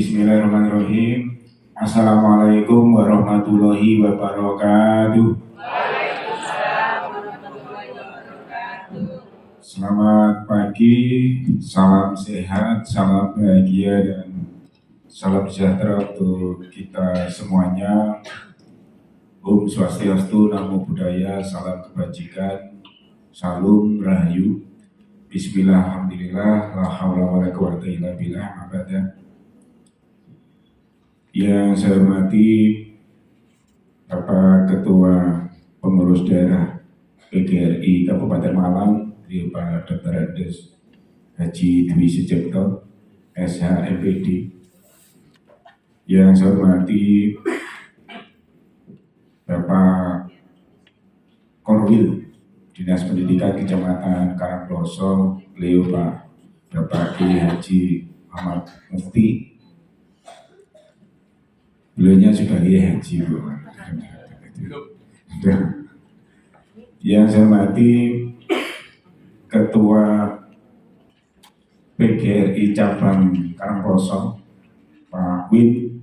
Bismillahirrahmanirrahim. Assalamualaikum warahmatullahi wabarakatuh. Waalaikumsalam warahmatullahi wabarakatuh. Selamat pagi, salam sehat, salam bahagia dan salam sejahtera untuk kita semuanya. Om Swastiastu, Namo Buddhaya, salam kebajikan, salam rahayu. Bismillah, alhamdulillah, la haula wala quwwata illa billah, abada. Yang saya hormati Bapak Ketua Pengurus Daerah PGRI Kabupaten Malang, Bapak Dr. Andes Haji Dwi Sujipto, SHMPD. Yang saya hormati Bapak Korwil Dinas Pendidikan Kecamatan Karangploso, beliau Bapak Kiai Haji Muhammad Mufti. Beliaunya sudah haji, Yang saya hormati Ketua PGRI Cabang Karangploso, Pak Win,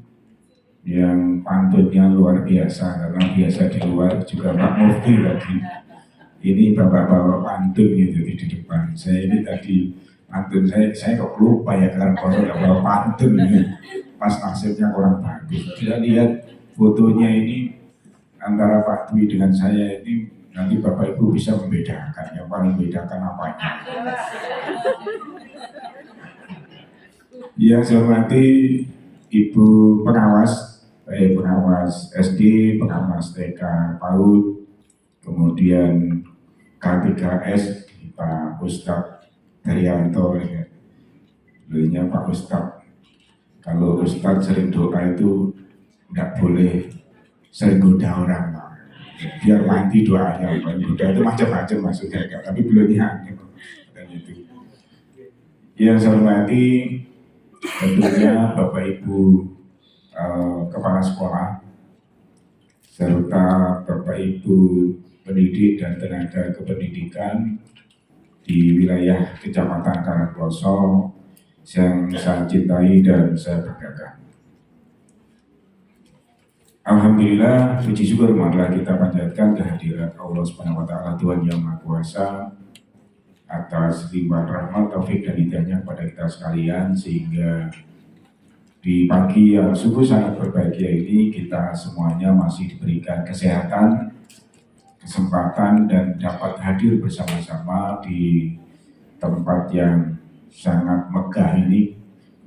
yang pantunnya luar biasa karena biasa di luar, juga Pak Mufti tadi. Ini bapak-bapak pantun gitu di depan. Saya ini tadi pantun saya kok lupa ya Karangploso nggak bawa pantun gitu. Pas nasibnya kurang bagus. Saya lihat fotonya ini antara Pak Dwi dengan saya ini, nanti Bapak Ibu bisa membedakan, yang paling membedakan apanya. Yang saya hormati Ibu pengawas, pengawas SD, pengawas TK PAUD, kemudian K3S Pak Ustadz Daryanto, beliaunya Pak Ustadz. Kalau Ustadz sering doa itu nggak boleh sering goda orang, biar mati doanya. Goda itu macam-macam maksudnya, tapi beliaunya dan itu. Yang saya hormati tentunya Bapak Ibu Kepala Sekolah serta Bapak Ibu pendidik dan tenaga kependidikan di wilayah Kecamatan Karangploso yang saya cintai dan saya banggakan. Alhamdulillah, puji syukur marilah kita panjatkan kehadirat Allah Subhanahu wa taala, Tuhan yang Maha Kuasa, atas limpahan rahmat, taufik dan hidayahnya kepada kita sekalian, sehingga di pagi yang sungguh sangat berbahagia ini kita semuanya masih diberikan kesehatan, kesempatan dan dapat hadir bersama-sama di tempat yang sangat megah ini.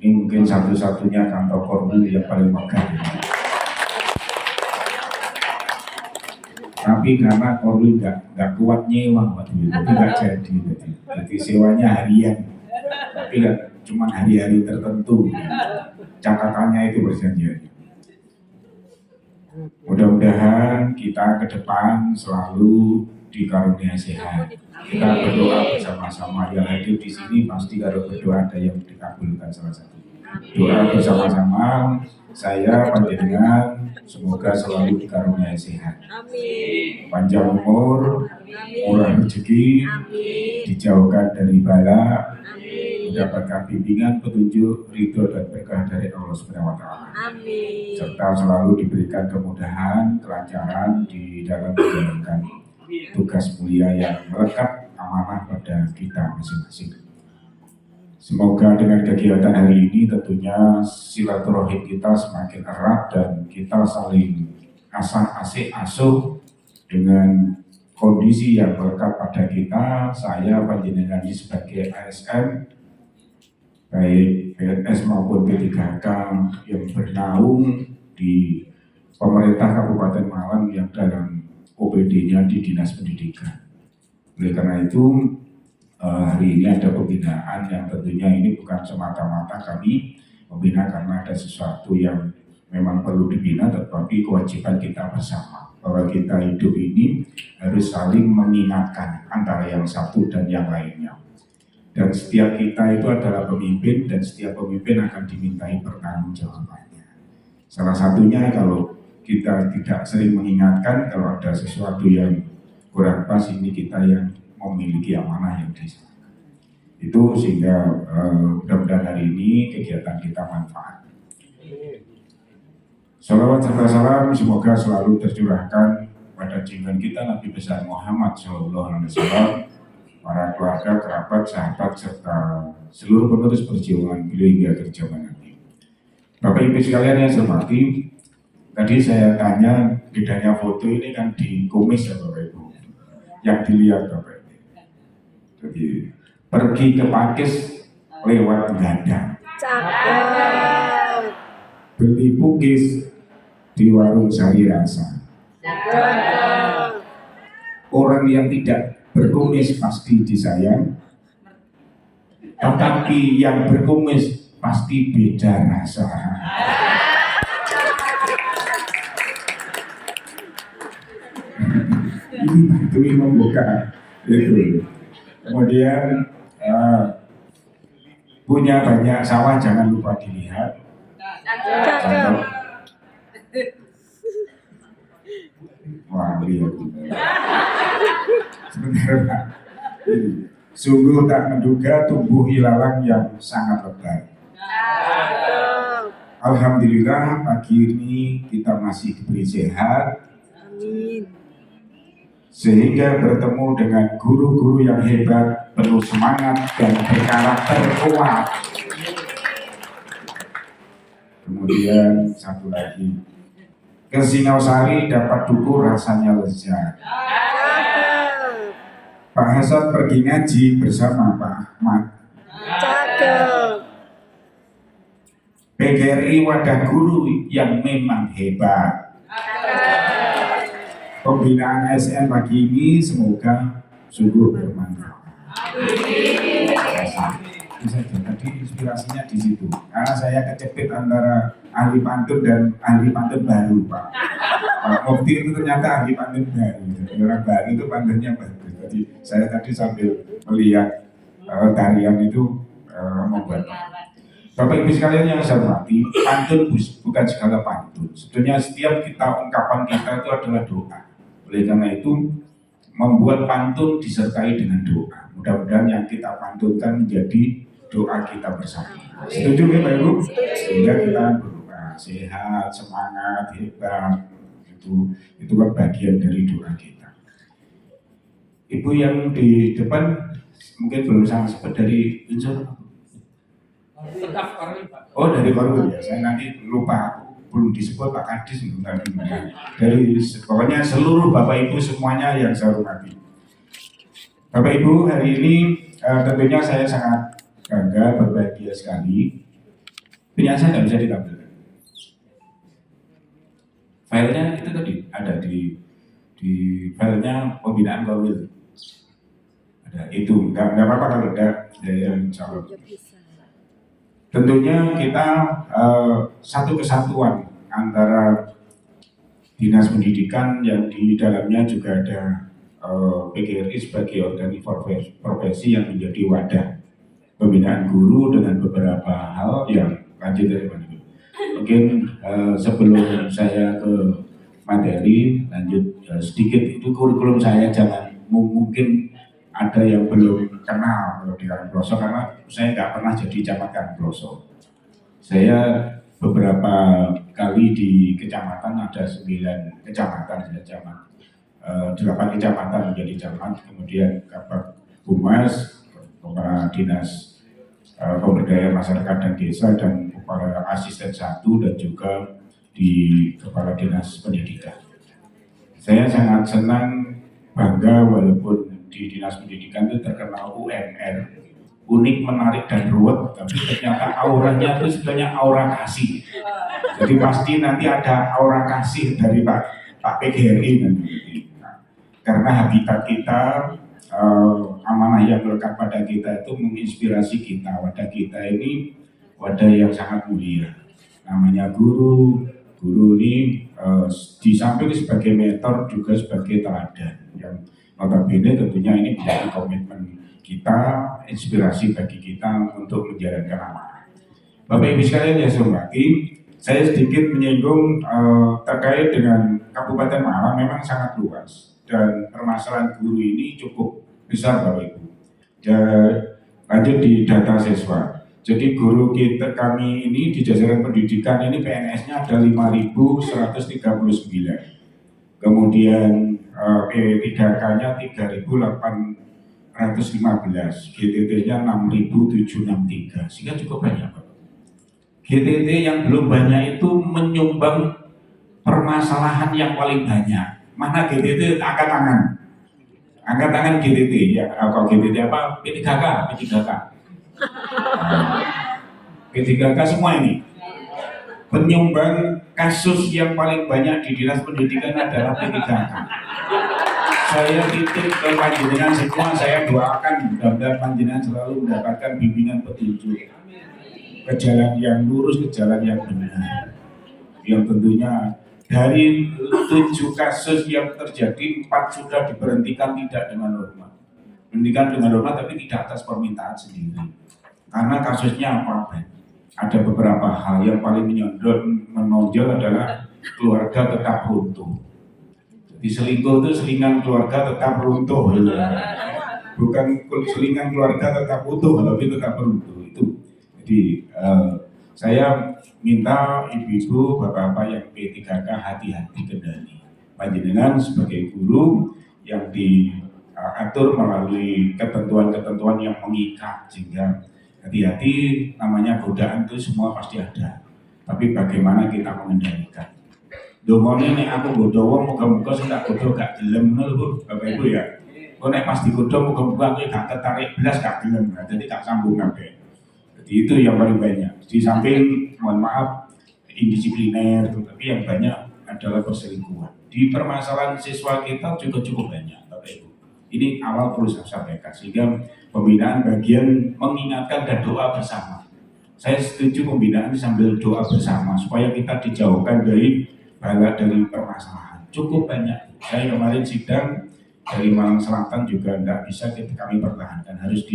Ini mungkin satu-satunya kantor Korwil yang paling megah ini. Tapi karena Korwil nggak kuat nyewa waktu itu, nggak jadi sewanya harian, tapi cuma hari-hari tertentu. Catatannya itu perjanjiannya. Mudah-mudahan kita ke depan selalu dikaruniai sehat. Kita berdoa bersama-sama, yang hadir di sini pasti kalau berdoa ada yang dikabulkan salah satu. Doa bersama-sama, saya panjenengan semoga selalu dikaruniai sehat. Panjang umur, murah rezeki, dijauhkan dari bala, mendapatkan bimbingan, petunjuk, ridho dan berkah dari Allah Subhanahu wa taala. Serta selalu diberikan kemudahan, kelancaran di dalam menjalankan tugas mulia yang melekat amanah pada kita masing-masing. Semoga dengan kegiatan hari ini tentunya silaturahim kita semakin erat dan kita saling asah-asih asuh dengan kondisi yang melekat pada kita. Saya panjenengan ini sebagai ASN, baik PNS maupun P3K yang bernaung di pemerintah Kabupaten Malang yang dalam OPD-nya di Dinas Pendidikan. Oleh karena itu, hari ini ada pembinaan yang tentunya ini bukan semata-mata kami membina karena ada sesuatu yang memang perlu dibina, tetapi kewajiban kita bersama bahwa kita hidup ini harus saling mengingatkan antara yang satu dan yang lainnya. Dan setiap kita itu adalah pemimpin, dan setiap pemimpin akan dimintai pertanggungjawabannya. Salah satunya kalau kita tidak sering mengingatkan, kalau ada sesuatu yang kurang pas, ini kita yang memiliki amanah yang diserahkan. Itu sehingga mudah-mudahan hari ini kegiatan kita manfaat. Salawat serta salam semoga selalu tercurahkan pada junjungan kita Nabi besar Muhammad SAW, para keluarga, kerabat, sahabat, serta seluruh penerus perjuangan beliau hingga akhir zaman nanti. Bapak Ibu sekalian yang saya hormati, tadi saya tanya bedanya foto ini kan di kumis ya Bapak Ibu, yang dilihat Bapak Ibu. Jadi pergi ke Pakis lewat Gadang, Cakep. beli pukis di warung Sari Rasa. Cakep. Orang yang tidak berkumis pasti disayang, tetapi yang berkumis pasti beda rasa. Ini membuka itu. Kemudian punya banyak sawah jangan lupa dilihat. Cakep. Wah, lihat. Sebentar Pak. Sungguh tak menduga tumbuh ilalang yang sangat lebat. Cakep. Alhamdulillah pagi ini kita masih diberi sehat, Amin. sehingga bertemu dengan guru-guru yang hebat, penuh semangat dan berkarakter kuat. Kemudian satu lagi, ke Singosari dapat duku rasanya lezat. Cakep. Pak Hasan pergi ngaji bersama Pak Ahmad. Cakep. PGRI wadah guru yang memang hebat. Pembinaan ASN pagi ini semoga sungguh bermanfaat. Bisa jadi inspirasinya di situ. Karena saya kecepit antara ahli pantun dan ahli pantun baru, Pak. Pak Mufti itu ternyata ahli pantun baru. Jadi orang baru itu pantunnya bagus. Jadi saya tadi sambil melihat tarian itu membuat. Bapak Ibu sekalian yang saya hormati, pantun bukan segala pantun. Sebetulnya setiap ungkapan kita itu adalah doa. Oleh karena itu, membuat pantun disertai dengan doa. Mudah-mudahan yang kita pantunkan menjadi doa kita bersama. Setuju ya Pak Ibu? Sehingga kita berdoa sehat, semangat, hebat. Itu kan bagian dari doa kita. Ibu yang di depan mungkin belum sama sebut dari unsur. Oh dari Korwil ya, saya nanti lupa, belum disebut Pak Kadis. Dari pokoknya seluruh Bapak Ibu semuanya yang saya hormati. Bapak Ibu hari ini tentunya saya sangat bangga, berbahagia sekali. Punya saya nggak bisa ditampilkan. Filenya itu tadi ada di filenya pembinaan Korwil. Ada itu, nggak apa-apa kalau ada yang insya Allah. Tentunya kita satu kesatuan antara Dinas Pendidikan yang di dalamnya juga ada PGRI sebagai organisasi profesi yang menjadi wadah pembinaan guru dengan beberapa hal yang lanjut dari mana. Mungkin sebelum saya ke materi lanjut sedikit itu kurikulum saya, jangan mungkin ada yang belum kenal di Karangploso karena saya nggak pernah jadi camat Karangploso. Saya beberapa kali di kecamatan, ada 9 kecamatan saya camat, 8 kecamatan menjadi camat, kemudian Kabag Humas, Kepala Dinas Pemberdayaan Masyarakat dan Desa, dan Kepala Asisten 1 dan juga di Kepala Dinas Pendidikan. Saya sangat senang, bangga walaupun di Dinas Pendidikan itu terkenal UMR, unik, menarik, dan ruwet, tapi ternyata auranya itu sebenarnya aura kasih. Jadi pasti nanti ada aura kasih dari Pak PGRI nanti. Karena habitat kita, amanah yang melekat pada kita itu menginspirasi kita. Wadah kita ini wadah yang sangat mulia. Namanya guru ini di samping sebagai mentor juga sebagai teladan yang notabene tentunya ini menjadi komitmen kita, inspirasi bagi kita untuk menjalankan amanah. Bapak Ibu sekalian yang saya hormati, saya sedikit menyinggung terkait dengan Kabupaten Malang memang sangat luas dan permasalahan guru ini cukup besar Bapak Ibu. Lanjut di data siswa. Jadi guru kita kami ini di jajaran pendidikan ini PNS-nya ada 5.139. Kemudian P3K-nya 3.815, GTT-nya 6.763, sehingga cukup banyak. GTT yang belum banyak itu menyumbang permasalahan yang paling banyak. Mana GTT? Angkat tangan. Angkat tangan GTT. Ya, kalau GTT apa? P3K, P3K. P3K semua ini. Penyumbang kasus yang paling banyak di Dinas Pendidikan adalah P3K. Saya titip ke panjenengan semua, saya doakan mudah-mudahan panjenengan selalu mendapatkan bimbingan petunjuk ke jalan yang lurus, ke jalan yang benar. Yang tentunya dari 7 kasus yang terjadi, 4 sudah diberhentikan tidak dengan hormat. Berhentikan dengan hormat tapi tidak atas permintaan sendiri. Karena kasusnya apa? Ada beberapa hal yang paling menonjol adalah keluarga tetap runtuh. Di selingkuh itu selingan keluarga tetap runtuh, bukan selingan keluarga tetap utuh, tapi tetap runtuh itu. Jadi saya minta ibu-ibu, bapak-bapak yang P3K hati-hati kendali. Panjenengan sebagai guru yang diatur melalui ketentuan-ketentuan yang mengikat, sehingga hati-hati, namanya godaan itu semua pasti ada. Tapi bagaimana kita mengendalikan? Domone nek aku godho wong muga-muga sing tak godho gak gelem ngono lho Bapak Ibu ya. Kok nek pas digodho muga-muga aku gak tertarik belas gak gelem. Jadi gak sambung kabeh. Jadi itu yang paling banyak. Di samping mohon maaf indisipliner, tapi yang banyak adalah perselingkuhan. Di permasalahan siswa kita juga cukup banyak Bapak Ibu. Ini awal perlu saya sampaikan sehingga pembinaan bagian mengingatkan dan doa bersama. Saya setuju pembinaan sambil doa bersama supaya kita dijauhkan dari permasalahan. Cukup banyak. Saya kemarin sidang dari Malang Selatan juga tidak bisa kami pertahankan, harus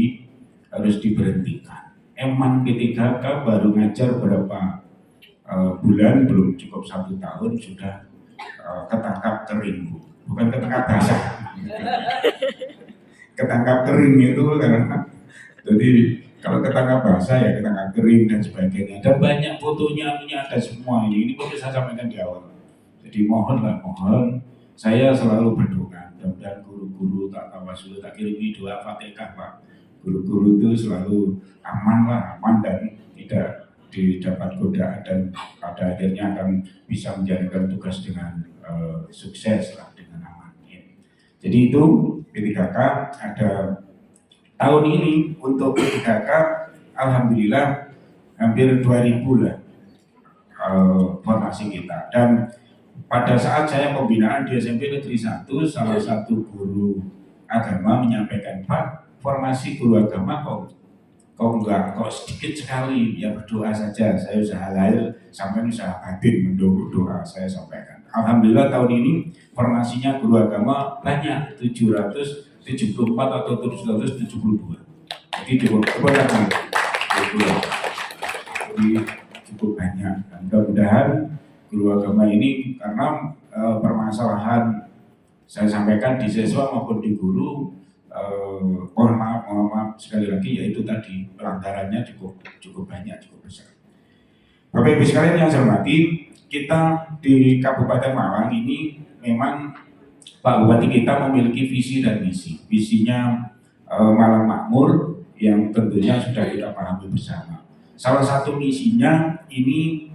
diberhentikan. Emang P3K baru ngajar berapa bulan, belum cukup 1 tahun sudah ketangkap kering, Bu. Bukan ketangkap basah. Ketangkap kering itu karena jadi kalau ketangkap basah ya ketangkap kering dan sebagainya. Dan banyak fotonya, ada semua ini. Ini perlu saya sampaikan di awal. Jadi mohon saya selalu berdoa. Mudah-mudahan guru-guru tak tawasul tak kirimi doa Fatihah Pak. Guru-guru itu selalu aman dan tidak didapat godaan dan pada akhirnya akan bisa menjalankan tugas dengan sukses lah, dengan aman. Ya. Jadi itu P3K ada tahun ini untuk P3K alhamdulillah hampir 2000 lah formasi kita. Dan pada saat saya pembinaan di SMP Negeri 1, salah satu guru agama menyampaikan, Pak, formasi guru agama kok sedikit sekali, ya berdoa saja. Saya usaha lahir sampai usaha batin mendukung doa, saya sampaikan. Alhamdulillah tahun ini formasinya guru agama banyak, 774 atau 772. Jadi cukup banyak. Dan mudah-mudahan guru agama ini karena permasalahan saya sampaikan di siswa maupun di guru, mohon maaf sekali lagi, yaitu tadi pelanggarannya cukup banyak, cukup besar. Bapak Ibu sekalian yang saya hormati, kita di Kabupaten Malang ini memang Pak Bupati kita memiliki visi dan misi. Visinya Malang Makmur yang tentunya sudah kita pahami bersama. Salah satu misinya ini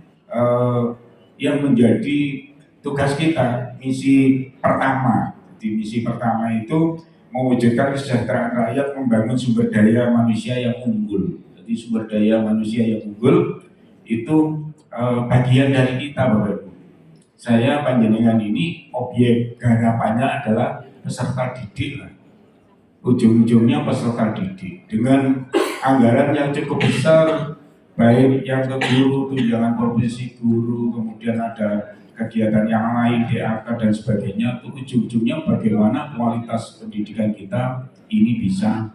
yang menjadi tugas kita, misi pertama. Di misi pertama itu mewujudkan kesejahteraan rakyat, membangun sumber daya manusia yang unggul. Jadi sumber daya manusia yang unggul itu bagian dari kita, Bapak Ibu. Saya panjenengan ini objek garapannya adalah peserta didik lah. Ujung-ujungnya peserta didik dengan anggaran yang cukup besar, baik yang ke guru, tunjangan profesi guru, kemudian ada kegiatan yang lain, DAK dan sebagainya. Ujung-ujungnya bagaimana kualitas pendidikan kita ini bisa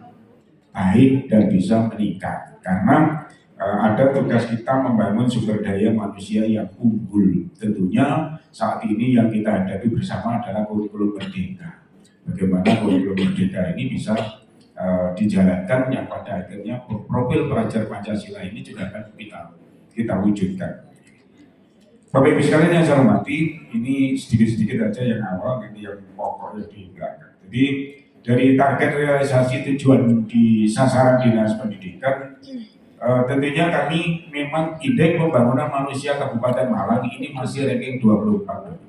baik dan bisa meningkat. Karena ada tugas kita membangun sumber daya manusia yang unggul. Tentunya saat ini yang kita hadapi bersama adalah kurikulum merdeka. Bagaimana kurikulum merdeka ini bisa dijalankan, yang pada akhirnya profil pelajar Pancasila ini juga akan kita wujudkan. Bapak Ibu sekalian yang saya hormati, ini sedikit-sedikit aja yang awal, nanti yang pokoknya di belakang. Jadi dari target realisasi tujuan di sasaran dinas pendidikan, tentunya kami memang Indeks Pembangunan Manusia Kabupaten Malang ini masih ranking 24.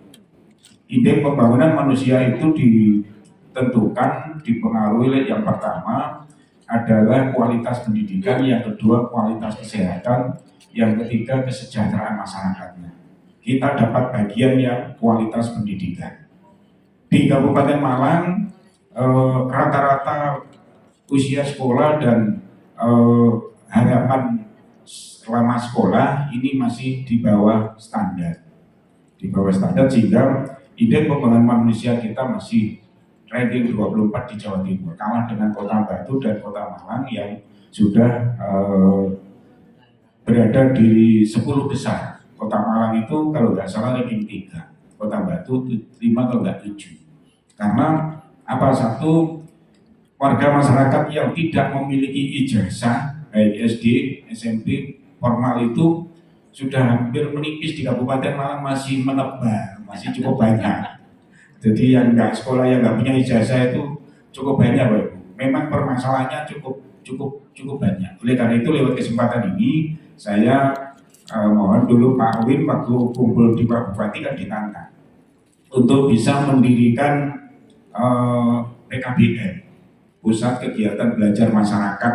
Indeks pembangunan manusia itu ditentukan, dipengaruhi oleh yang pertama adalah kualitas pendidikan, yang kedua kualitas kesehatan, yang ketiga kesejahteraan masyarakatnya. Kita dapat bagian yang kualitas pendidikan. Di Kabupaten Malang rata-rata usia sekolah dan harapan selama sekolah ini masih di bawah standar. Di bawah standar, sehingga Indeks Pembangunan Manusia kita masih ranking 24 di Jawa Timur, kalah dengan Kota Batu dan Kota Malang yang sudah berada di 10 besar. Kota Malang itu kalau nggak salah ranking 3, Kota Batu 5 kalau nggak 7. Karena apa? Satu, warga masyarakat yang tidak memiliki ijazah baik SD, SMP, formal itu sudah hampir menipis di Kabupaten Malang, masih menebar, masih cukup banyak. Jadi yang nggak sekolah, yang nggak punya ijazah itu cukup banyak, Pak Ibu. Memang permasalahannya cukup banyak. Oleh karena itu lewat kesempatan ini saya mohon dulu Pak Win waktu kumpul di Pak Bupati kan ditantang untuk bisa mendirikan PKBM, Pusat Kegiatan Belajar Masyarakat,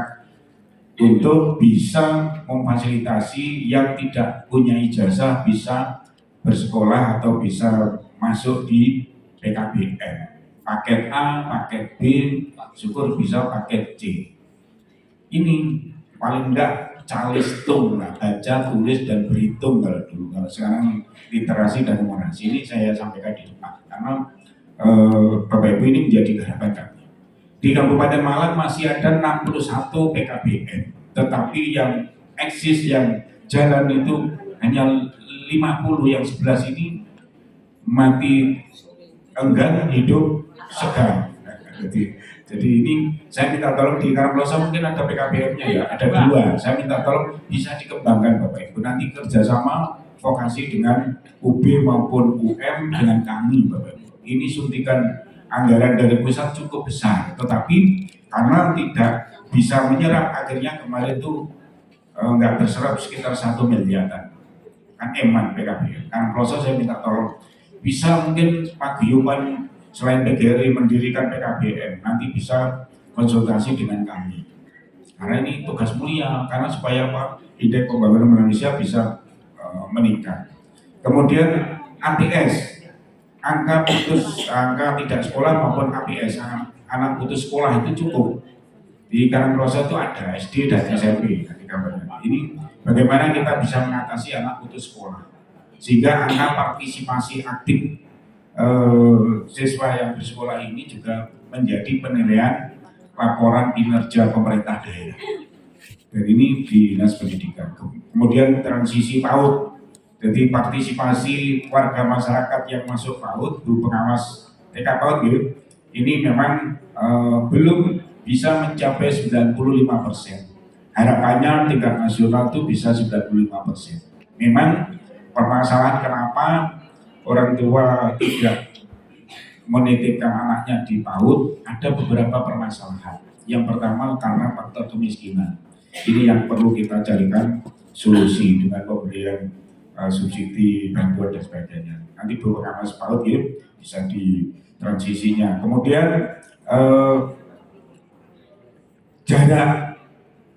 untuk bisa memfasilitasi yang tidak punya ijazah bisa bersekolah atau bisa masuk di PKBM. Paket A, paket B, syukur bisa paket C. Ini paling enggak calistung lah, baca, tulis, dan berhitung kalau dulu. Kalau sekarang literasi dan numerasi, ini saya sampaikan di depan karena Bapak Ibu ini menjadi harapan kami. Di Kabupaten Malang masih ada 61 PKBM, tetapi yang eksis, yang jalan itu hanya 50, yang 11 ini mati enggan, hidup segan. Jadi ini saya minta tolong di Karangploso mungkin ada PKBM-nya ya, ada 2. Saya minta tolong bisa dikembangkan Bapak Ibu. Nanti kerjasama vokasi dengan UB maupun UM dengan kami Bapak Ibu. Ini suntikan anggaran dari pusat cukup besar, tetapi karena tidak bisa menyerap, akhirnya kemarin itu nggak terserap sekitar 1 miliaran. Kan eman PKBM. Karangploso saya minta tolong bisa mungkin paguyuban selain PGRI mendirikan PKBM, nanti bisa konsultasi dengan kami. Karena ini tugas mulia, karena supaya Indeks Pembangunan Manusia bisa meningkat. Kemudian APS, angka tidak sekolah maupun APS, anak putus sekolah itu cukup. Di Karangploso itu ada SD dan SMP. Ini bagaimana kita bisa mengatasi anak putus sekolah, sehingga angka partisipasi aktif siswa yang bersekolah ini juga menjadi penilaian laporan kinerja pemerintah daerah. Dan ini di Dinas Pendidikan. Kemudian transisi PAUD, jadi partisipasi warga masyarakat yang masuk PAUD, guru pengawas TK PAUD gitu, ini memang belum bisa mencapai 95%. Harapannya tingkat nasional itu bisa 95%. Memang permasalahan kenapa orang tua tidak menitipkan anaknya di PAUD, ada beberapa permasalahan. Yang pertama karena faktor kemiskinan. Ini yang perlu kita carikan solusi dengan pemberian subsidi, bantuan dan sebagainya. Nanti beberapa PAUD ya bisa di transisinya. Kemudian jarak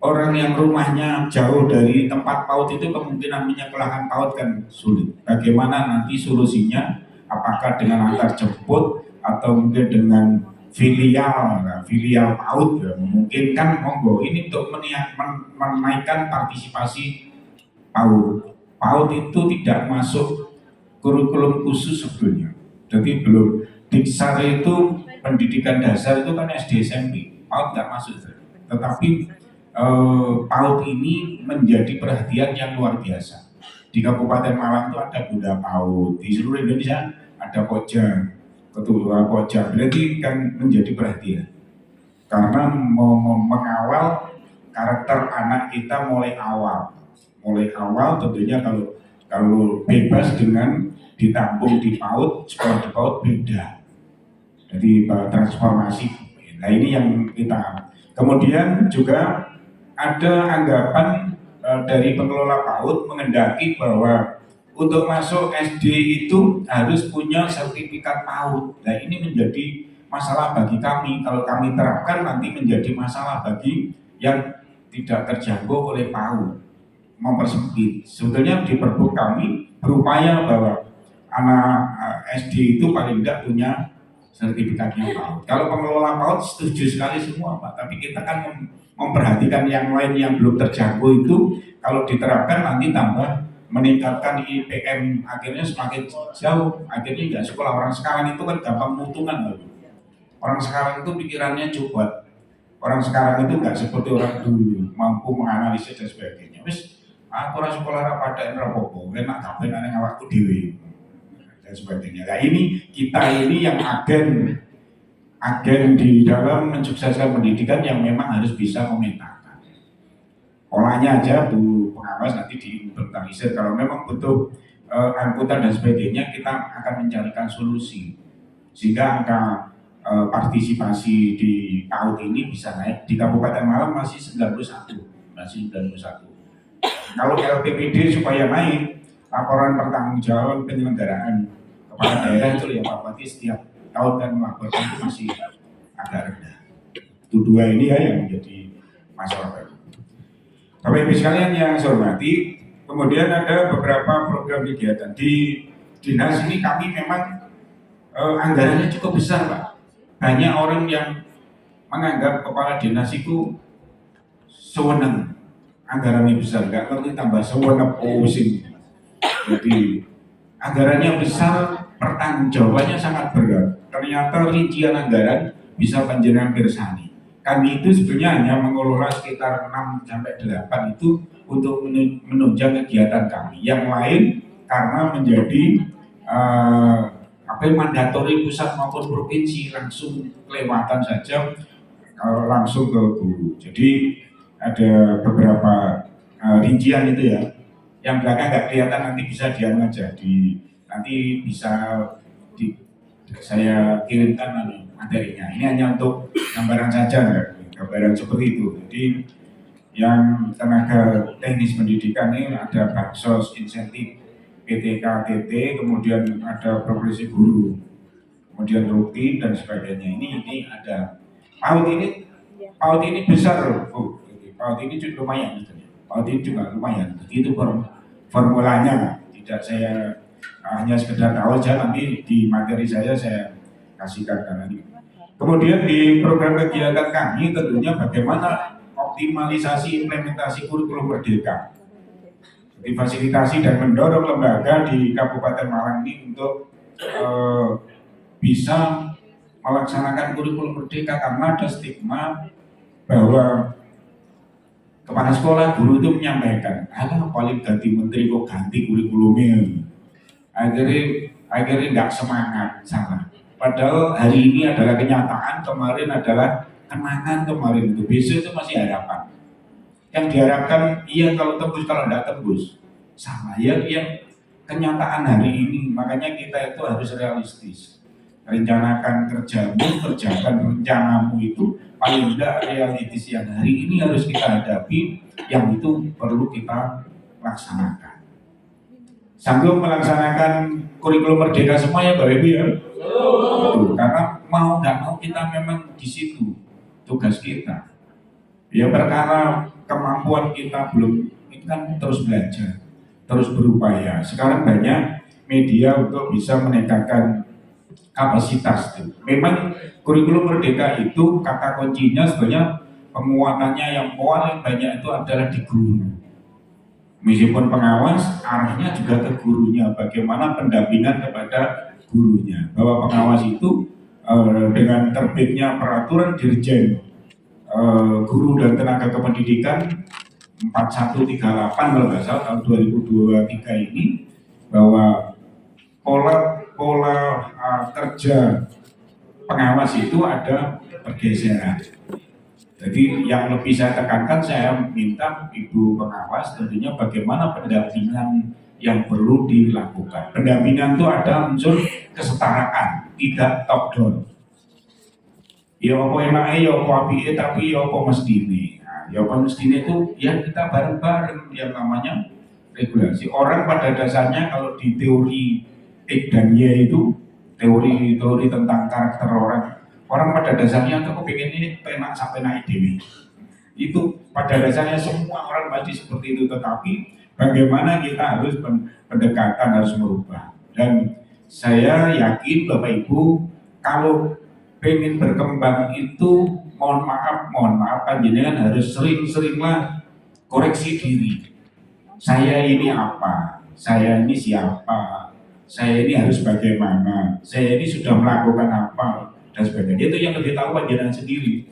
orang yang rumahnya jauh dari tempat PAUD itu kemungkinan menyekolahkan PAUD kan sulit. Bagaimana nanti solusinya? Apakah dengan antar jemput atau mungkin dengan filial PAUD ya, memungkinkan, monggo. Ini untuk menaikkan partisipasi PAUD. PAUD itu tidak masuk kurikulum khusus sebetulnya. Jadi belum Diksar itu pendidikan dasar itu kan SD SMP, PAUD nggak masuk. Tetapi PAUD ini menjadi perhatian yang luar biasa. Di Kabupaten Malang itu ada Bunda PAUD, di seluruh Indonesia ada Pojang, ketua Pojang, berarti kan menjadi perhatian. karena mengawal karakter anak kita mulai awal tentunya kalau bebas dengan ditampung di PAUD, sekolah di PAUD beda, jadi transformasi. Nah ini yang kita, kemudian juga ada anggapan dari pengelola PAUD mengendaki bahwa untuk masuk SD itu harus punya sertifikat PAUD. Nah ini menjadi masalah bagi kami, kalau kami terapkan nanti menjadi masalah bagi yang tidak terjangkau oleh PAUD, mempersempit. Sebetulnya di Perbuk kami berupaya bahwa anak SD itu paling tidak punya sertifikatnya PAUD. Kalau pengelola PAUD setuju sekali semua Pak, tapi kita kan memperhatikan yang lain yang belum terjangkau itu, kalau diterapkan nanti tambah meningkatkan IPM, akhirnya semakin jauh, akhirnya nggak sekolah. Orang sekarang itu kan gampang mutungan loh. Orang sekarang itu pikirannya coba, orang sekarang itu nggak seperti orang dulu, mampu menganalisis dan sebagainya. Wis aku orang sekolah pada rapopo, enak kabeh nang awakku dhewe dan sebagainya. Nah ini kita ini yang agen di dalam mensukseskan pendidikan yang memang harus bisa memetakan. Polanya aja Bu pengawas nanti diinventarisir, kalau memang butuh angkutan dan sebagainya kita akan mencarikan solusi sehingga angka partisipasi di PAUD ini bisa naik. Di Kabupaten Malang masih 91. Kalau LPPD supaya naik, laporan pertanggungjawaban penyelenggaraan kepala daerah itu ya Pak Bupati setiap tahun kan melaporkan itu masih agak rendah. Itu dua ini ya yang menjadi masalah baru. Bapak Ibu sekalian yang saya hormati, kemudian ada beberapa program kegiatan di dinas ini. Kami memang anggarannya cukup besar Pak. Banyak orang yang menganggap kepala dinas itu sewenang, anggarannya besar, nggak ngerti tambah sewenang pusing. Jadi anggarannya besar, pertanggungjawabannya sangat berat. Ternyata rincian anggaran bisa panjenengan pirsani. Kami itu sebenarnya hanya mengelola sekitar 6-8 itu untuk menunjang kegiatan kami. Yang lain karena menjadi mandatori pusat maupun provinsi, langsung kelewatan saja langsung ke guru. Jadi ada beberapa rincian itu ya. Yang belakang nggak kelihatan, nanti bisa diam aja, nanti bisa saya kirimkan materinya. Ini hanya untuk gambaran saja, gambaran seperti itu. Jadi yang tenaga teknis pendidikan ini ada bansos, insentif, PTK, TT, kemudian ada profesi guru, kemudian rutin dan sebagainya. Ini ada PAUD ini besar loh, Bu. PAUD ini juga lumayan, PAUD ini juga lumayan. Jadi itu formulanya, tidak saya hanya sekedar tahu aja, nanti di materi saya kasihkan nanti. Kemudian di program kegiatan kami tentunya bagaimana optimalisasi implementasi kurikulum merdeka, difasilitasi dan mendorong lembaga di Kabupaten Malang ini untuk bisa melaksanakan kurikulum merdeka, karena ada stigma bahwa kepala sekolah guru itu menyampaikan, paling ganti menteri kok ganti kurikulumnya, akhirnya nggak semangat. Salah. Padahal hari ini adalah kenyataan, kemarin adalah kenangan, kemarin itu, besok itu masih harapan. Yang diharapkan iya kalau tembus, kalau tidak tembus sama ya, yang kenyataan hari ini. Makanya kita itu harus realistis. Rencanakan kerjamu, kerjakan rencanamu itu paling tidak realistis yang hari ini harus kita hadapi, yang itu perlu kita laksanakan. Sanggup melaksanakan kurikulum merdeka semuanya Bapak Ibu ya? Betul, karena mau nggak mau kita memang di situ tugas kita. Ya perkara kemampuan kita belum, itu kan terus belajar, terus berupaya. Sekarang banyak media untuk bisa meningkatkan kapasitas. Memang kurikulum merdeka itu kata kuncinya sebenarnya penguatannya yang paling banyak itu adalah di guru. Meskipun pengawas, arahnya juga ke gurunya, bagaimana pendampingan kepada gurunya. Bahwa pengawas itu dengan terbitnya peraturan Dirjen Guru dan Tenaga Kependidikan 4138 kalau nggak salah tahun 2023 ini, bahwa pola kerja pengawas itu ada pergeseran. Jadi yang lebih saya tekankan, saya minta Ibu pengawas tentunya bagaimana pendampingan yang perlu dilakukan. Pendampingan itu ada unsur kesetaraan, tidak top down. Ya apa enaknya, ya apa apike, tapi ya apa mestine. Nah, ya apa mestine itu ya kita bareng-bareng yang namanya regulasi. Orang pada dasarnya kalau di teori X dan Y itu teori tentang karakter orang, orang pada dasarnya tuh kepingin ini enak sampai naik dewi. Itu pada dasarnya semua orang pasti seperti itu, tetapi bagaimana kita harus pendekatan harus merubah. Dan saya yakin Bapak Ibu kalau pengen berkembang itu mohon maaf panjenengan harus sering-seringlah koreksi diri. Saya ini apa? Saya ini siapa? Saya ini harus bagaimana? Saya ini sudah melakukan apa? Dan sebagainya. Itu yang lebih tahu panjenengan sendiri.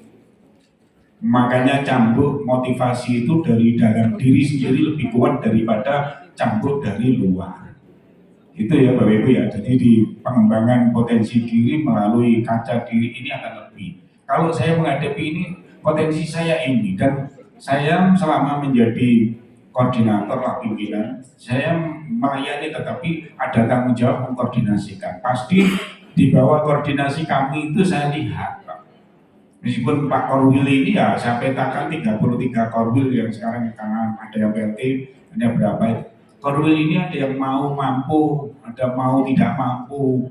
Makanya cambuk motivasi itu dari dalam diri sendiri lebih kuat daripada cambuk dari luar. Itu ya Bapak Ibu ya. Jadi di pengembangan potensi diri melalui kaca diri ini akan lebih. Kalau saya menghadapi ini, potensi saya ini, dan saya selama menjadi koordinator lah pimpinan, saya melayani tetapi ada tanggung jawab mengkoordinasikan. Pasti di bawah koordinasi kami itu saya lihat, Pak. Meskipun Pak Korwil ini ya saya petakan 33 Korwil yang sekarang karena ada yang PLT, ada berapa itu. Korwil ini ada yang mau mampu, ada mau tidak mampu,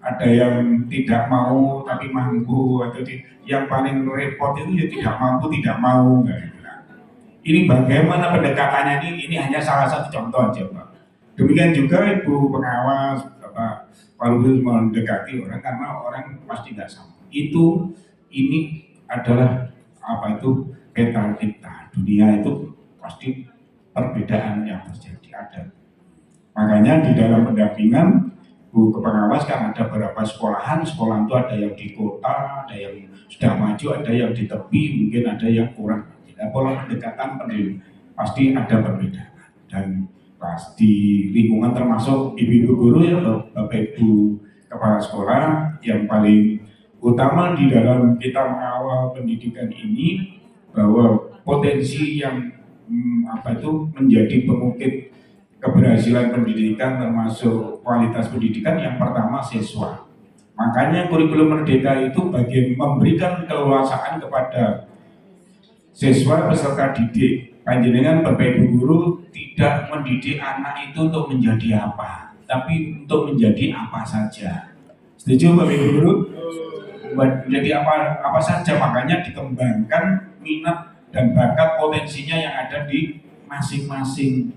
ada yang tidak mau tapi mampu, atau yang paling repot itu ya tidak mampu tidak mau. Nah, ini bagaimana pendekatannya ini hanya salah satu contoh aja Pak. Demikian juga Ibu pengawas, Bapak Korwil mendekati orang karena orang pasti nggak sama. Ini adalah apa itu peta kita dunia itu pasti perbedaan yang terjadi ada. Makanya di dalam pendampingan Bu Kepengawas kan ada beberapa sekolahan itu ada yang di kota, ada yang sudah maju, ada yang di tepi, mungkin ada yang kurang. Nah, pola pendekatan pasti ada perbedaan dan pasti lingkungan termasuk ibu-ibu guru ya Bapak Ibu kepala sekolah yang paling utama di dalam kita mengawal pendidikan ini bahwa potensi yang menjadi pengukit keberhasilan pendidikan termasuk kualitas pendidikan yang pertama siswa. Makanya kurikulum merdeka itu bagi memberikan keleluasaan kepada siswa peserta didik. Panjenengan Bapak Ibu guru tidak mendidik anak itu untuk menjadi apa, tapi untuk menjadi apa saja. Setuju Bapak Ibu guru? Menjadi apa saja, makanya dikembangkan minat dan bakat potensinya yang ada di masing-masing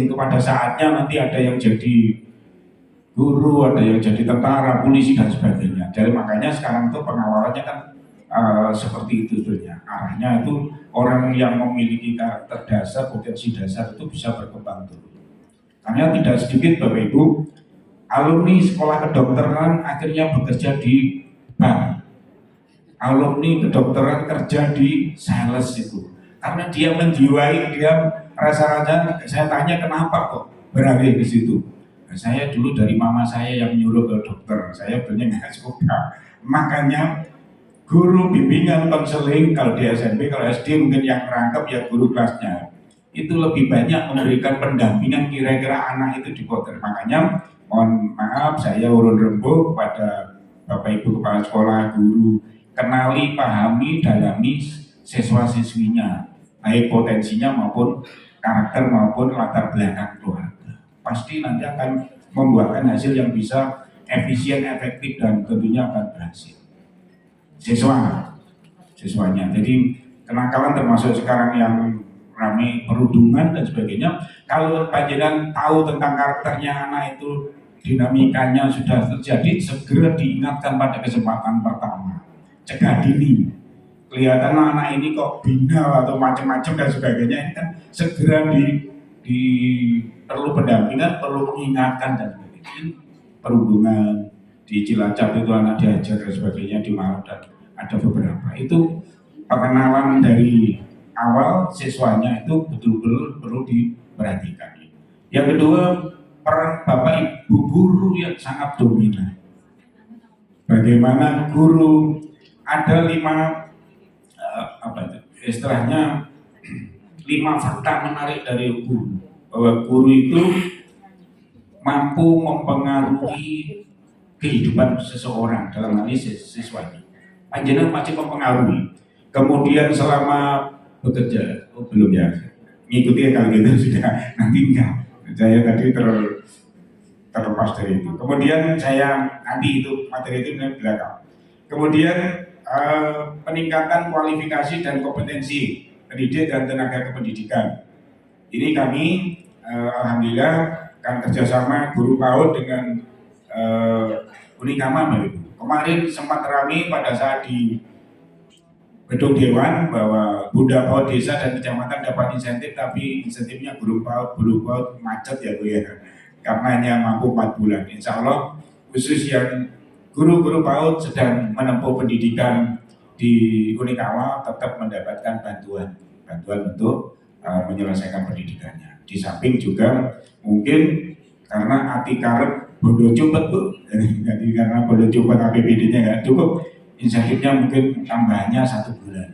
itu pada saatnya nanti ada yang jadi guru, ada yang jadi tentara, polisi dan sebagainya. Jadi makanya sekarang itu pengawalannya kan seperti itu sebenarnya. Arahnya itu orang yang memiliki karakter dasar, potensi dasar itu bisa berkembang terus. Karena tidak sedikit Bapak Ibu alumni sekolah kedokteran akhirnya bekerja di bank. Alumni kedokteran kerja di sales itu. Karena dia menjiwai, dia rasa-rasa, saya tanya kenapa kok beralih ke situ. Nah, saya dulu dari mama saya yang nyuruh ke dokter, saya benar nggak suka. Makanya guru bimbingan konseling kalau di SMP, kalau SD mungkin yang rangkap ya guru kelasnya itu lebih banyak memberikan pendampingan kira-kira anak itu di dokter. Makanya mohon maaf saya urun rembuk kepada Bapak Ibu kepala sekolah, guru, kenali, pahami, dalami siswa-siswinya, baik potensinya maupun karakter maupun latar belakang keluarga. Pasti nanti akan membuahkan hasil yang bisa efisien, efektif dan tentunya akan berhasil. Siswanya. Jadi kenakalan termasuk sekarang yang ramai perundungan dan sebagainya. Kalau panjenengan tahu tentang karakternya anak itu, dinamikanya sudah terjadi, segera diingatkan pada kesempatan pertama. Cegah dini. Kelihatan anak ini kok bina atau macam-macam dan sebagainya, ini kan segera perlu pendampingan, perlu mengingatkan dan sebagainya. Perundungan di Cilacap itu anak diajar dan sebagainya di Malang dan ada beberapa. Itu pengenalan dari awal siswanya itu betul-betul perlu diperhatikan. Yang kedua, peran Bapak Ibu guru yang sangat dominan. bagaimana guru ada apa itu istilahnya 5 fakta menarik dari guru, bahwa guru itu mampu mempengaruhi kehidupan seseorang, dalam hal ini siswanya. Panjenengan pasti mempengaruhi. Kemudian selama bekerja, belum ya, ngikuti kalau gitu sudah, nanti enggak. Saya tadi terlepas dari itu. Kemudian saya nanti itu materi itu di belakang. Kemudian peningkatan kualifikasi dan kompetensi pendidik dan tenaga kependidikan. Ini kami alhamdulillah kan kerjasama guru PAUD dengan Unikama. Kemarin sempat ramai pada saat di gedung dewan bahwa Bunda PAUD desa dan kecamatan dapat insentif, tapi insentifnya guru PAUD macet ya Bu ya, karena hanya mampu 4 bulan. Insya Allah khusus yang guru-guru PAUD sedang menempuh pendidikan di Unikama tetap mendapatkan bantuan untuk menyelesaikan pendidikannya. Di samping juga mungkin karena ati karep bondo cupet Bu, jadi karena bondo cupet APBD-nya nggak cukup, insentifnya mungkin tambahannya 1 bulan.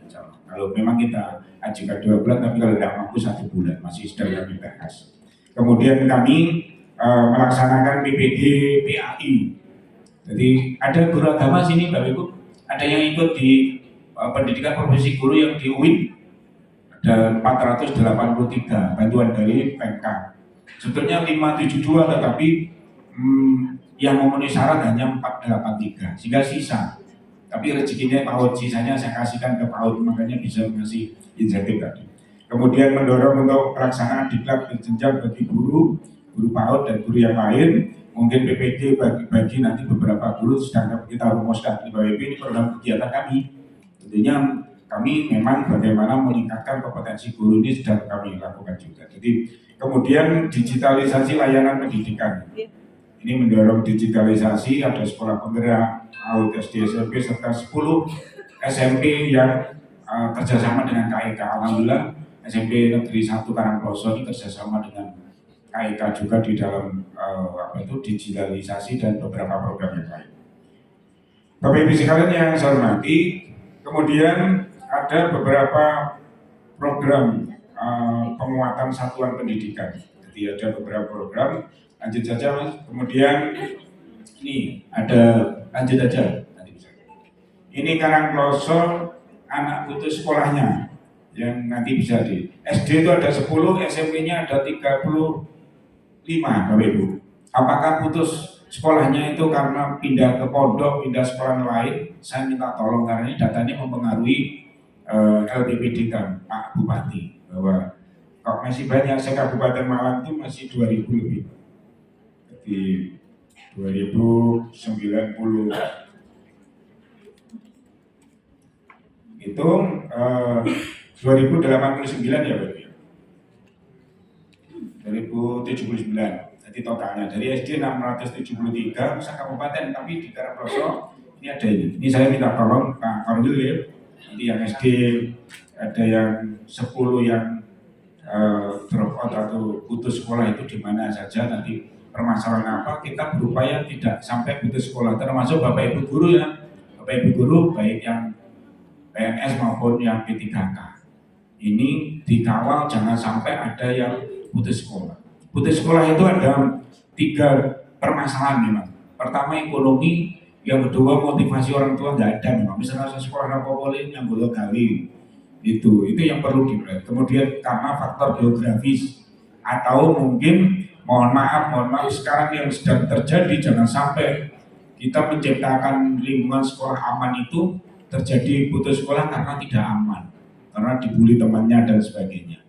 Kalau memang kita ajukan 2 bulan, tapi kalau tidak mampu 1 bulan, masih sedang kami bahas. Kemudian kami melaksanakan PPD PAI. Jadi ada guru agama sini Bapak Ibu, ada yang ikut di pendidikan profesi guru yang di UIN, ada 483 bantuan dari Pemkab. Sebetulnya 572, tetapi yang memenuhi syarat hanya 483, sehingga sisa. Tapi rezekinya PAUD, sisanya saya kasihkan ke PAUD, makanya bisa mengasih insentif tadi. Kemudian mendorong untuk pelaksanaan diklat berjenjang bagi guru PAUD dan guru yang lain. Mungkin PPD bagi nanti beberapa guru sedang kita rumuskan di BWP, ini program kegiatan kami. Tentunya kami memang bagaimana meningkatkan kompetensi guru ini sedang kami lakukan juga. Jadi kemudian digitalisasi layanan pendidikan. Ini mendorong digitalisasi, ada sekolah penggerak, PAUD, SD, SMP, serta 10 SMP yang kerjasama dengan KEK. Alhamdulillah SMP Negeri 1 Karangploso ini kerjasama dengan KEK juga di dalam digitalisasi dan beberapa program yang lain. Bapak Ibu sekalian yang saya hormati, kemudian ada beberapa program penguatan satuan pendidikan. Jadi ada beberapa program, lanjut saja Mas. Kemudian ini ada, lanjut aja. Ini Karangploso anak putus sekolahnya yang nanti bisa di SD itu ada 10, SMP-nya ada 35 Bapak Ibu. Apakah putus sekolahnya itu karena pindah ke pondok, pindah sekolah lain? Saya minta tolong karena ini datanya mempengaruhi LPPD kan Pak Bupati, bahwa kok masih banyak, saya Kabupaten Malang itu masih 2000 lebih. Jadi 2090 itu 2089 ya Bapak ya, 2079. Jadi totalnya dari SD 673 kabupaten, tapi di Karangploso ini ada ini. Ini saya minta tolong Pak Korwil ya. Nanti yang SD ada yang 10 yang drop out atau putus sekolah itu di mana saja, nanti permasalahan apa, kita berupaya tidak sampai putus sekolah, termasuk Bapak Ibu guru ya, Bapak Ibu guru baik yang PNS maupun yang P3K. Ini dikawal jangan sampai ada yang putus sekolah. Putus sekolah itu ada 3 permasalahan memang. Pertama ekonomi, yang kedua motivasi orang tua nggak ada memang. Misalnya sekolah rapopolin yang boleh kali itu yang perlu dilihat. Kemudian karena faktor geografis atau mungkin mohon maaf sekarang yang sedang terjadi, jangan sampai kita menciptakan lingkungan sekolah aman itu terjadi putus sekolah karena tidak aman, karena dibully temannya dan sebagainya.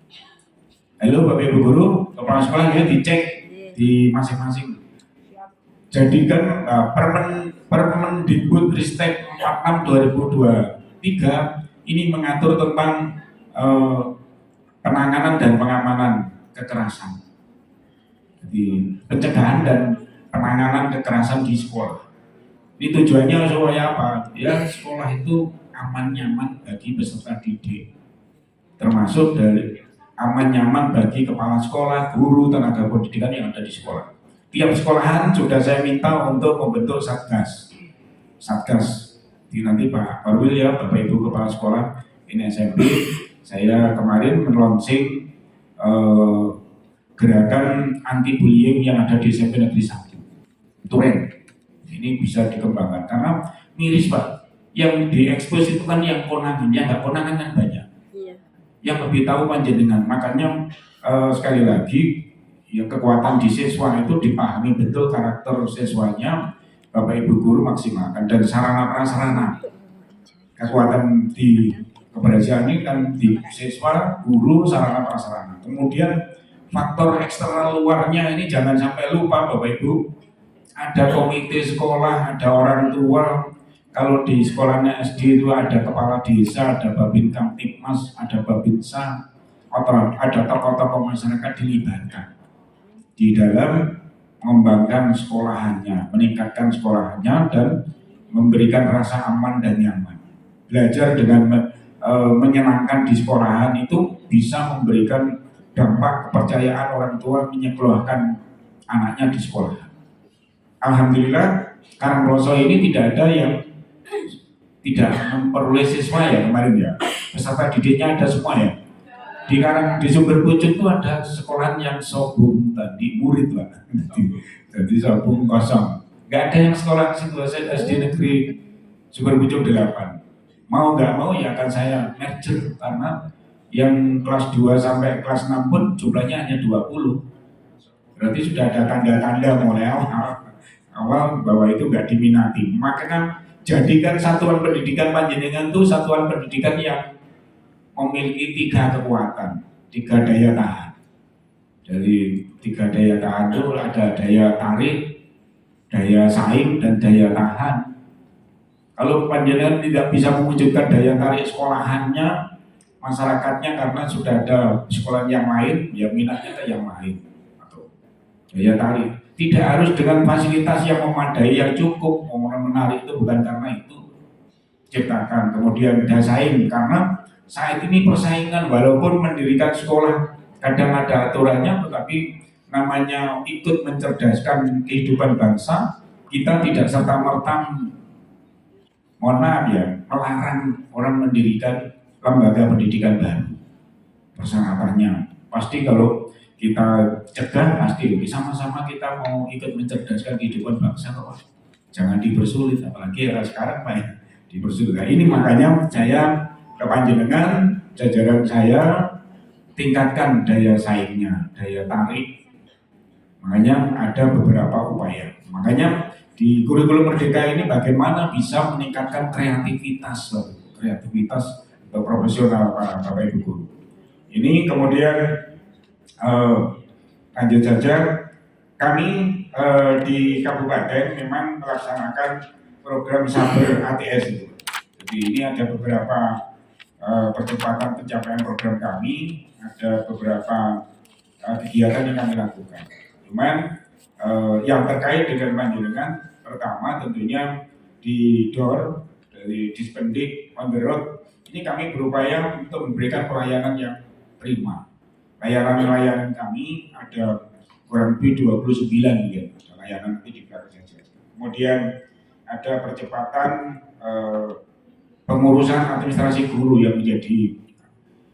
Halo Bapak Ibu guru, kepala sekolah ya dicek di masing-masing. Jadikan Permendikbud-Ristek 46/2023 ini mengatur tentang penanganan dan pengamanan kekerasan. Jadi pencegahan dan penanganan kekerasan di sekolah. Ini tujuannya supaya apa? Ya sekolah itu aman nyaman bagi peserta didik, termasuk dari aman nyaman bagi kepala sekolah, guru, tenaga pendidikan yang ada di sekolah. Tiap sekolahan sudah saya minta untuk membentuk satgas. Satgas. Jadi nanti Pak Korwil ya, Bapak Ibu Kepala Sekolah ini SMP, saya kemarin melonsing gerakan anti bullying yang ada di SMP Negeri 1 Turen. Ini bisa dikembangkan karena miris Pak, yang diekspos itu kan yang konangan, yang nggak konangan kan banyak. Iya. Yang lebih tahu panjenengan, makanya sekali lagi ya, kekuatan di siswa itu dipahami betul karakter siswanya, Bapak Ibu guru maksimalkan, dan sarana prasarana kekuatan di keberhasilan ini kan di siswa, guru, sarana prasarana. Kemudian faktor eksternal luarnya ini jangan sampai lupa Bapak Ibu, ada komite sekolah, ada orang tua. Kalau di sekolahnya SD itu ada kepala desa, ada babin kamtipmas, ada babinsa, ada tokoh-tokoh masyarakat dilibatkan di dalam mengembangkan sekolahannya, meningkatkan sekolahannya, dan memberikan rasa aman dan nyaman. Belajar dengan menyenangkan di sekolahan itu bisa memberikan dampak kepercayaan orang tua menyekolahkan anaknya di sekolah. Alhamdulillah Karangploso ini tidak ada yang tidak memperoleh siswa ya kemarin ya, peserta didiknya ada semua ya. Di Sumber Pucuk itu ada sekolahan yang sobung tadi murid lah, jadi sobung kosong, nggak ada yang sekolah situ. SD Negeri Sumber Pucuk 8. Mau nggak mau ya akan saya merger karena yang kelas 2 sampai kelas 6 pun jumlahnya hanya 20. Berarti sudah ada tanda-tanda mulai awal bahwa itu nggak diminati. Makanya jadikan satuan pendidikan panjenengan itu satuan pendidikan yang memiliki 3 kekuatan, 3 daya tahan. Dari 3 daya tahan itu ada daya tarik, daya saing, dan daya tahan. Kalau panjenengan tidak bisa mewujudkan daya tarik sekolahannya, masyarakatnya karena sudah ada sekolah yang lain, ya minatnya ke yang lain. Atau daya tarik. Tidak harus dengan fasilitas yang memadai, yang cukup, menarik itu bukan karena itu ciptakan. Kemudian daya saing, karena saat ini persaingan walaupun mendirikan sekolah kadang ada aturannya, tetapi namanya ikut mencerdaskan kehidupan bangsa, kita tidak serta-merta mohon maaf ya, melarang orang mendirikan lembaga pendidikan baru. Persyaratannya pasti kalau kita cegah pasti sama-sama kita mau ikut mencerdaskan kehidupan bangsa kok. Jangan dipersulit, apalagi era sekarang Pak ya, dipersulit. Nah, ini makanya saya ke panjenengan, jajaran saya tingkatkan daya saingnya, daya tarik. Makanya ada beberapa upaya. Makanya di kurikulum Merdeka ini bagaimana bisa meningkatkan kreativitas profesional para Bapak Ibu guru. Ini kemudian lanjut saja, kami di kabupaten memang melaksanakan program Saber ATS itu. Jadi ini ada beberapa percepatan pencapaian program kami, ada beberapa kegiatan yang kami lakukan. Cuman yang terkait dengan panjenengan, pertama tentunya di DOR dari Dispendik on the road, ini kami berupaya untuk memberikan pelayanan yang prima. Layanan-layanan kami ada kurang lebih 29 ya, layanan nanti di belakang saja. Kemudian ada percepatan pengurusan administrasi guru yang menjadi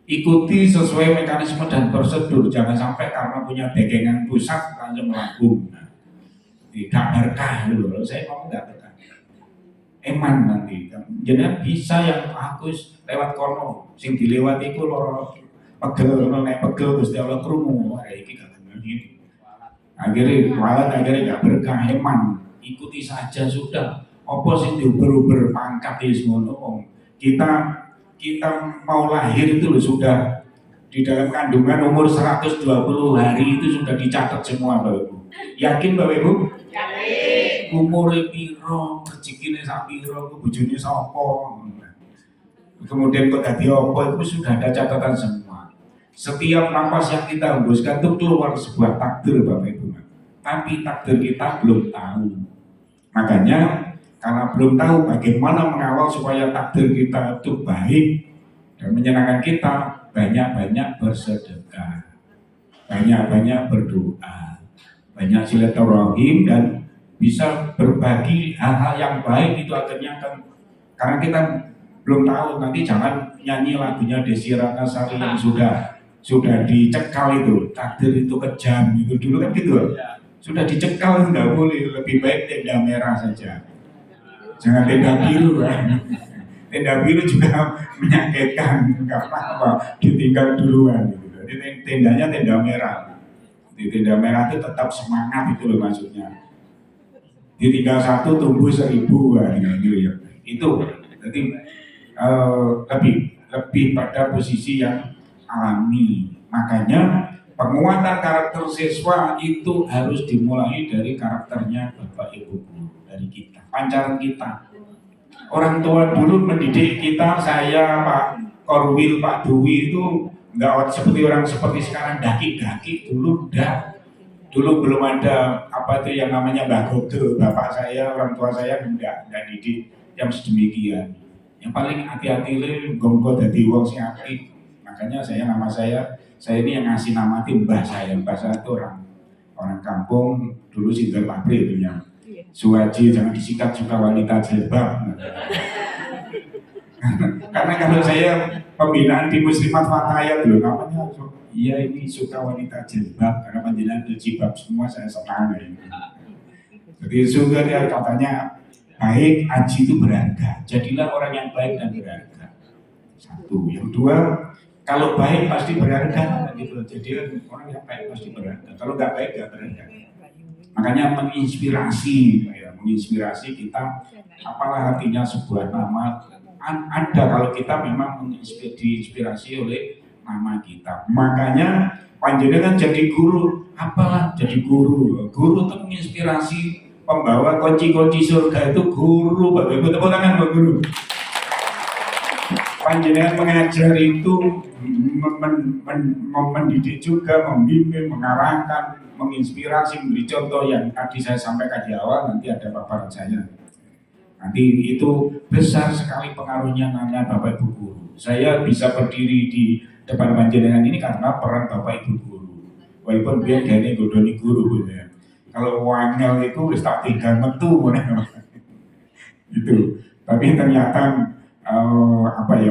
ikuti sesuai mekanisme dan prosedur, jangan sampai karena punya dagangan pusat langsung melambung. Nah, tidak berkah dulu, kalau saya ngomong tidak berkah. Eman nanti, jadi bisa yang bagus lewat kono, sing dilewati itu loro pegel, naik pegel terus dia Allah kerumu, iki gak gitu. Akhirnya nggak berkah, eman, ikuti saja sudah. Apa sih diuber-uber pangkat ngono? Kita mau lahir itu loh sudah di dalam kandungan umur 120 hari itu sudah dicatat semua Bapak Ibu. Yakin Bapak Ibu? Yakin. Umur piro, rezekine sak piro, bojone sapa. Kemudian kok dadi apa itu sudah ada catatan semua. Setiap nafas yang kita hembuskan itu keluar sebuah takdir Bapak Ibu. Tapi takdir kita belum tahu. Makanya karena belum tahu bagaimana mengawal supaya takdir kita itu baik dan menyenangkan kita, banyak-banyak bersedekah, banyak-banyak berdoa, banyak silaturahim, dan bisa berbagi hal-hal yang baik itu akhirnya kan, karena kita belum tahu nanti jangan nyanyi lagunya Desi Ratnasari yang sudah dicekal itu, takdir itu kejam itu dulu kan gitu, sudah dicekal nggak boleh, lebih baik tenda merah saja, jangan tenda biru kan. Tenda biru juga menyakitkan, nggak apa-apa, ditinggal duluan gitu. Jadi tendanya tenda merah. Di tenda merah itu tetap semangat itu loh maksudnya. Ditinggal satu tumbuh 1000 gitu ya. Itu jadi lebih pada posisi yang alami. Makanya penguatan karakter siswa itu harus dimulai dari karakternya Bapak Ibu guru, dari kita, pancaran kita. Orang tua dulu mendidik kita, saya, Pak Korwil, Pak Dwi itu nggak seperti orang seperti sekarang daki-daki, dulu enggak. Dulu belum ada apa itu yang namanya Mbah Godo, bapak saya, orang tua saya enggak didik yang sedemikian. Yang paling hati-hati le gonggo dadi wong sing apik. Makanya nama saya ini yang ngasih nama tim mbah saya itu orang kampung dulu singgah pabrik itu yang Suwaji, jangan disikat suka wanita jilbab. Karena kalau saya pembinaan di Muslimat Fatayat dulu namanya, iya ini suka wanita jilbab karena penjenengan jilbab semua saya senang. Jadi surga dia katanya baik, aji itu berharga. Jadilah orang yang baik dan berharga. Satu, yang dua, kalau baik pasti berharga gitu. Jadi orang yang baik pasti berharga. Kalau nggak baik nggak berharga. Makanya menginspirasi kita, apalah artinya sebuah nama, ada kalau kita memang diinspirasi oleh nama kita. Makanya panjenengan jadi guru, apalah jadi guru itu menginspirasi, pembawa kunci-kunci surga itu guru. Bapak Ibu tepuk tangan buat guru. Panjenengan mengajar itu mendidik juga, membimbing, mengarahkan, menginspirasi, memberi contoh yang tadi saya sampaikan di awal, nanti ada paparan saya. Nanti itu besar sekali pengaruhnya nanya Bapak Ibu guru. Saya bisa berdiri di depan panjenengan ini karena peran Bapak Ibu guru. Walaupun biar gini godoni guru gitu ya. Kalau wangel itu wis tak tinggal metu gitu. Tapi ternyata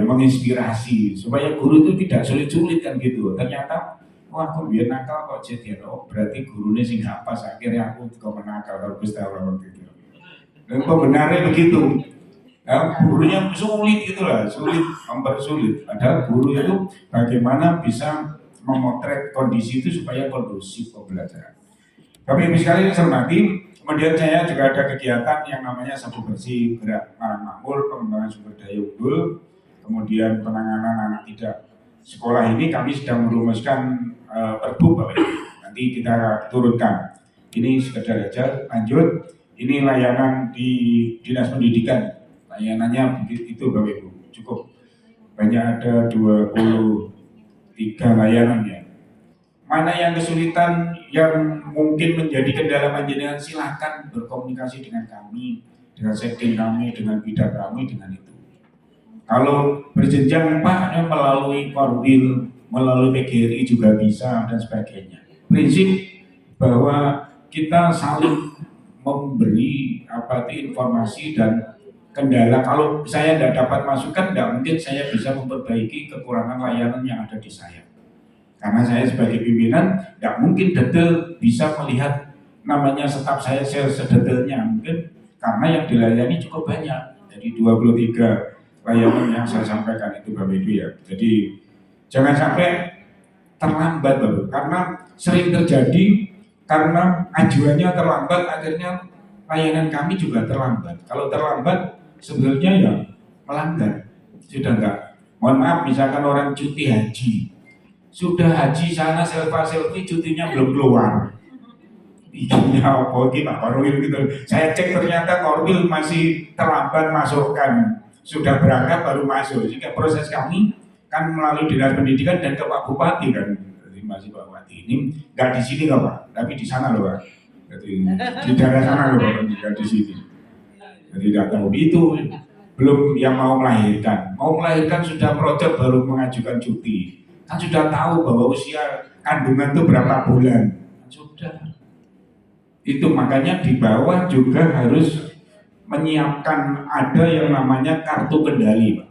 menginspirasi supaya guru itu tidak sulit-sulit kan gitu. Ternyata wah kok biar nakal kok jadi berarti gurunya sing hafal, akhirnya aku kok menakal kalau Gusti Allah gitu. Dan pembenarnya begitu. Ya, gurunya sulit itulah, mempersulit. Padahal guru itu bagaimana bisa memotret kondisi itu supaya kondusif pembelajaran. Kami sekali hormati. Kemudian saya juga ada kegiatan yang namanya Sabu Bersih, Gerak Marang Makmur, pengembangan sumber daya unggul, kemudian penanganan anak tidak sekolah. Ini kami sedang merumuskan perbu Bapak Ibu. Nanti kita turunkan. Ini sekedar aja, lanjut. Ini layanan di Dinas Pendidikan. Layanannya begitu Bapak Ibu. Cukup banyak, ada 23 layanan ya. Mana yang kesulitan yang mungkin menjadi kendala panjenengan, silahkan berkomunikasi dengan kami, dengan setting kami, dengan bidang kami, dengan itu. Kalau berjenjang Pak melalui Korwil, melalui PGRI juga bisa dan sebagainya. Prinsip bahwa kita saling memberi informasi dan kendala. Kalau saya tidak dapat masukan, tidak mungkin saya bisa memperbaiki kekurangan layanan yang ada di saya. Karena saya sebagai pimpinan tidak mungkin detail bisa melihat namanya staf saya sedetailnya mungkin, karena yang dilayani cukup banyak. Jadi 23 layanan yang saya sampaikan itu Bapak Ibu ya. Jadi jangan sampai terlambat Bapak, karena sering terjadi karena ajuannya terlambat akhirnya layanan kami juga terlambat. Kalau terlambat sebenarnya ya melanggar. Sudah enggak? Mohon maaf, misalkan orang cuti haji, sudah haji sana selfie cutinya belum keluar. Izinnya apa ini Pak Korwil gitu. Saya cek ternyata Korwil masih terlambat masukkan. Sudah berangkat baru masuk. Jika proses kami kan melalui Dinas Pendidikan dan ke Pak Bupati kan. Jadi masih Pak Bupati ini nggak di sini loh Pak, tapi di sana loh Pak. Jadi di daerah sana loh Pak, nggak di sini. Jadi tidak tahu itu belum yang mau melahirkan. Mau melahirkan sudah merojot baru mengajukan cuti. Kan sudah tahu bahwa usia kandungan itu berapa bulan. Sudah. Itu makanya di bawah juga harus menyiapkan ada yang namanya kartu kendali, Pak.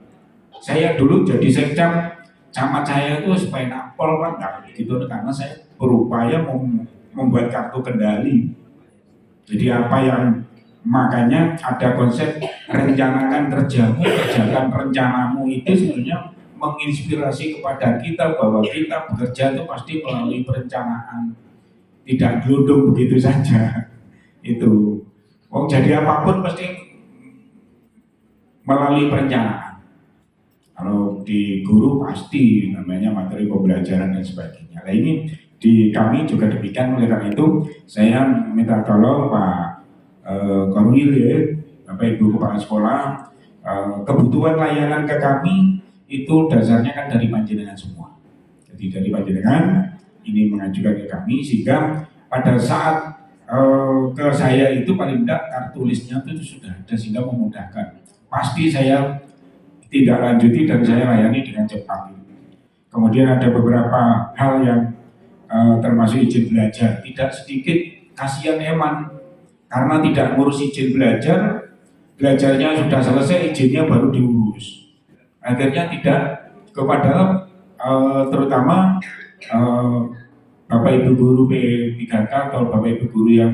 Saya dulu jadi sekcam camat saya itu supaya napol, Pak, nggak begitu, karena saya berupaya membuat kartu kendali. Jadi apa yang makanya ada konsep rencanakan kerjamu, kerjakan rencanamu, itu sebenarnya menginspirasi kepada kita bahwa kita bekerja itu pasti melalui perencanaan, tidak gelundung begitu saja. Itu, oh jadi apapun pasti melalui perencanaan. Kalau di guru pasti namanya materi pembelajaran dan sebagainya. Nah ini di kami juga demikian, oleh karena itu saya minta tolong Pak Korwil ya, Bapak Ibu Kepala Sekolah, kebutuhan layanan ke kami itu dasarnya kan dari panjenengan semua. Jadi dari panjenengan ini mengajukan ke kami, sehingga pada saat ke saya itu paling tidak kartu tulisnya itu sudah ada, sehingga memudahkan. Pasti saya tidak lanjuti dan saya layani dengan cepat. Kemudian ada beberapa hal yang termasuk izin belajar, tidak sedikit kasihan Eman karena tidak ngurus izin belajar, belajarnya sudah selesai, izinnya baru diurus. Akhirnya tidak kepada terutama Bapak Ibu guru P3K atau Bapak Ibu guru yang